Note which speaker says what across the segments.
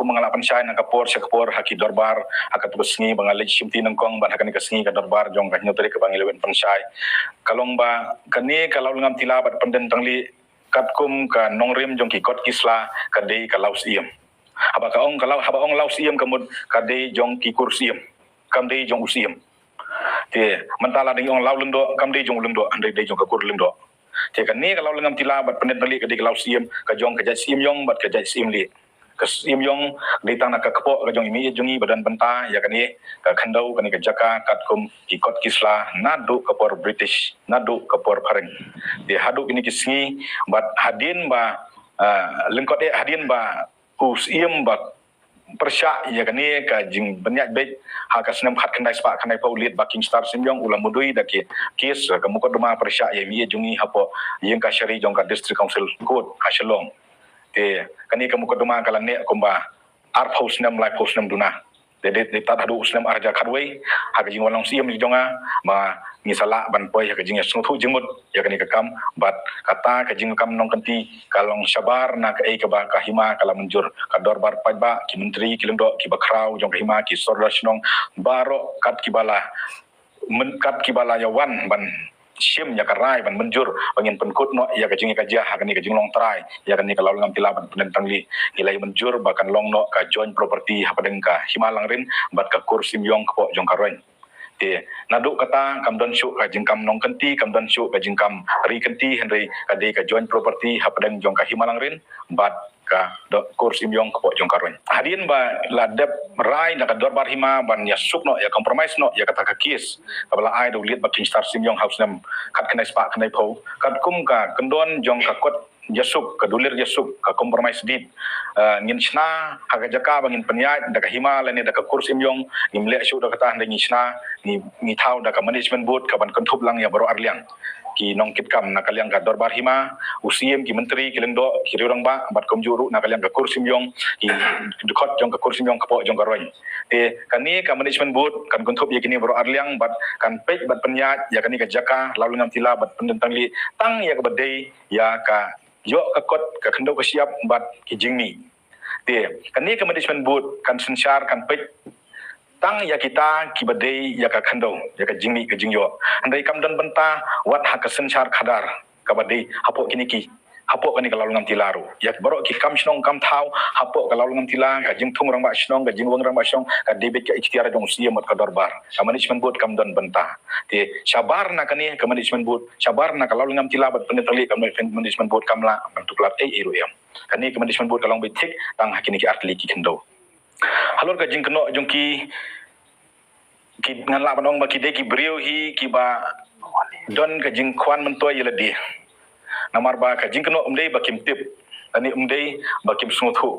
Speaker 1: mangalapan siya ng kapor haki dorbar hakat besngi bangalej simti nangkong ban hakan kasngi ka dorbar jong ka nyotri ka bangilewen pansay kalong ba kani kalau ngam tilabat panden tangli katkum ka nongrim jong ki kot kisla kadei ka laus iem haba ka ong kalau haba ong laus iem kamud kadei jong ki kursiem kamdei jong usiem te mentala ding ong lau lendo kamdei jong lendo andai dei jong ka kur lendo te kan ni kalau ngam tilabat panden tangli kadei ka laus iem ka jong ka jai sim yong bat ka jai sim li kasim yong ditang nak kepo ka jong imi jongi badan benta ya kani ka khandau kani ka jaka katkum ki kot kisla nadu kapor British nadu kapor pareng di hadu ini kisngi bat hadin ba lengkot hadin ba usiem ba persya ya kani ka jing banyak baik ha ka senam khat kandai spa kandai paulit baking star simyong ulam mudui daki kes ka mukot duma persya ya mi jongi hapo yang ka syari jong ka district council court ka shalong kani kamu keduma kalan ne kumba ar posnam lai posnam duna de tat hadu usnam arja khadwei hak jing walong siam ni jonga ma misala ban poi hak jing sungthu jingmut ya kani kakam bat kata ka jing kam nong kanti kalong sabar na ka ei ka ba ka hima kala menjur ka dorbar pajba ki menteri ki lendo ki bakrau jong ka hima ki sorlasnong baro kat ki bala kat ki bala yawan ban sim ya karai ban menjur bangin penkut no ya kajing ka jah hakani kajing long trai ya kani kalau ngam tilaban penentang li nilai menjur bahkan long no ka joint property hapadeng ka himalang rin bat ka kursim yong ko jong karoin te naduk kata kam don syuk ka jingkam nong kenti kam don syuk ka jingkam ri kenti henry ka joint property hapadeng jong ka himalang rin bat ka kurs imyong ko jong karon hadin ba ladep rai na ka dorbar hima ban ya sukno ya compromise no ya kata ka kis kabala ai do lit baking star simyong house nam kat kanai spa kanai pau kat kum ka kendon jong ka kot yasuk ka dulir yasuk ka compromise dit ngin chna haga jaka bangin penyat da ka hima lani da ka kurs imyong ngimle syu da kata ndangi chna ni thau da ka management board ka ban kontup lang ya baro arliang ki nongkit kam nakaliang ka dorbar hima usiem ki menteri ki lendo ki riurang ba bat kom juru nakaliang ka kursim yong ki dekot jong ka kursim yong kapo jong ka roin te kani ka management board kan kontup ye kini bro arliang bat kan pej bat penyat ya kani ka jaka lalu ngam tila bat pendentang li tang ya ka badai ya ka yo ka kot ka kendo ka siap bat ki jingni te kani ka management board kan sensar kan pej tang ya kita kibadai ya ka khandau ya ka jingmi ka jingyo andai kam dan benta wat hak sensar khadar kabadai hapo kiniki hapo kani kalau ngam tilaru ya baro ki kam snong kam thau hapo kalau ngam tila ka jing thung rang ba snong ka jing wang rang ba snong ka debit ka ikhtiar jong sia mat ka dorbar ka management board kam dan benta te sabar na kani ka management board sabar na kalau ngam tila bat penetali ka management board kamla bentuk lat eru yam kani ka management board kalong betik tang hakini ki artli ki khandau halor ka jing keno jongki ki ngan la banong ba ki de ki brio hi ki ba don ka jing kwan mentoy yeladi namar ba ka jing keno umdei ba kim tip ani umdei ba kim smuthu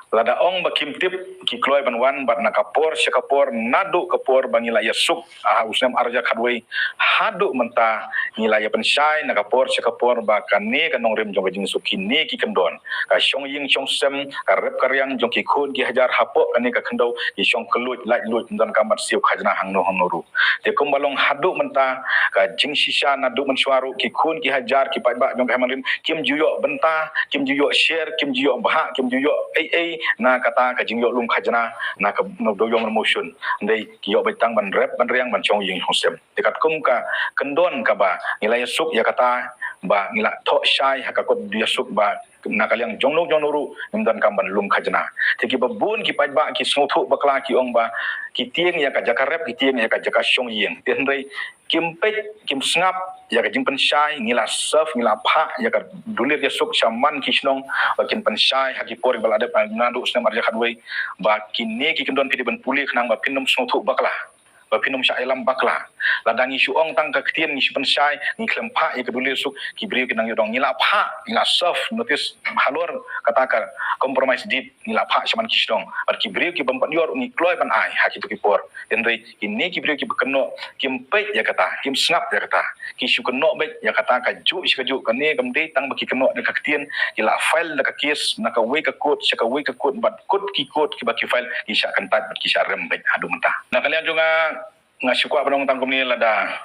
Speaker 1: lada ong ba kim tip ki kloy ban wan bat na kapor syakapor nadu kapor bangila yasuk usnam arja khadwei hadu menta ngilaya pensai na kapor syakapor ba kane kanong rem jong jing suki ne ki kendon ka syong ying syong sem ka rep karyang jong ki khun ki hajar hapo kane ka khendau ki syong kelut lai lut dan kamat siu khajna hangno hangnoru te kumbalong hadu menta ka jing sisa nadu mensuaru ki khun ki hajar ki paiba jong kamarin kim juyo benta kim juyo share kim juyo bah kim juyo ai na kata ka jingyo lum khajna na ka no doyong motion ndai kiyo betang ban rep ban riang ban chong ying hosem dekat kum ka kendon ka ba nilai suk ya kata ba ngila tho shai hakakot dia suk ba nakaliang jongnuru nimdan kam ban lum khajna teki babun ki pajba ki smuthu bakla ki ong ba ki tieng ya ka jakarep ki tieng ya ka jaka shong ying tenrei kimpet kim snap ya ka jing pensai ngila surf ngila pha ya ka dulir ya suk shaman ki snong bakin pensai haki por balade ngandu snam arja khadwei ba kini ki kendon pidi ban puli khnang ba pinum smuthu bakla ba pinum sya elam bakla ladangi syuong tang ka ktien ni pensai ni klem pha ya ka dulir suk ki brio kinang yodong ngila pha ngila surf notice halor kata ka compromise dit ngila pha shaman ki snong ba ki brio ki bampat yor ni kloy ban ai haki tu ki por tenrei kini ki brio ki bekeno kimpet ya kata kim snap ya kata ki syukeno bet ya kata ka ju sikaju kane kamde tang baki keno de ka ktien ila file de ka case na ka we ka code sya ka we ka code bat code ki baki file ki sya kan tat ki sya rem bet adu mentah na kalian juga ngasukwa banong tang komni lada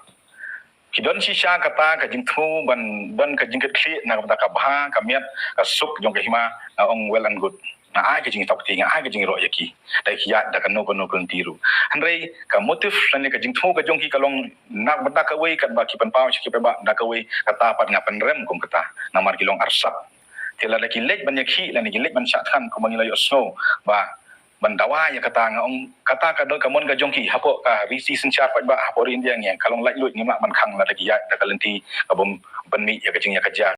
Speaker 1: kidon sisa kata ka jingthu ban don ka jingket kli na ka bah ka miat ka suk jong ka hima ong well and good na ai ka jing tok ti nga ai ka jing ro yaki dai kiya da kan no kon tiru hanrei ka motif lan ka jing thu ka jong ki kalong nak bata ka wei kat ba ki pan pau ki ba da ka wei kata pat nga pan rem kum kata namar kilong arsak tila da ki lek ban yaki lan ki lek ban sha khan ko mangi layo snow ba bandawa ya kata nga ong kata ka do ka mon ka jong ki hapo ka risi senchar pat ba hapo rin dia nge kalong lai lut ni ma man khang la da ki ya da kalenti ka bom ban mi ya ka jing ya ka ja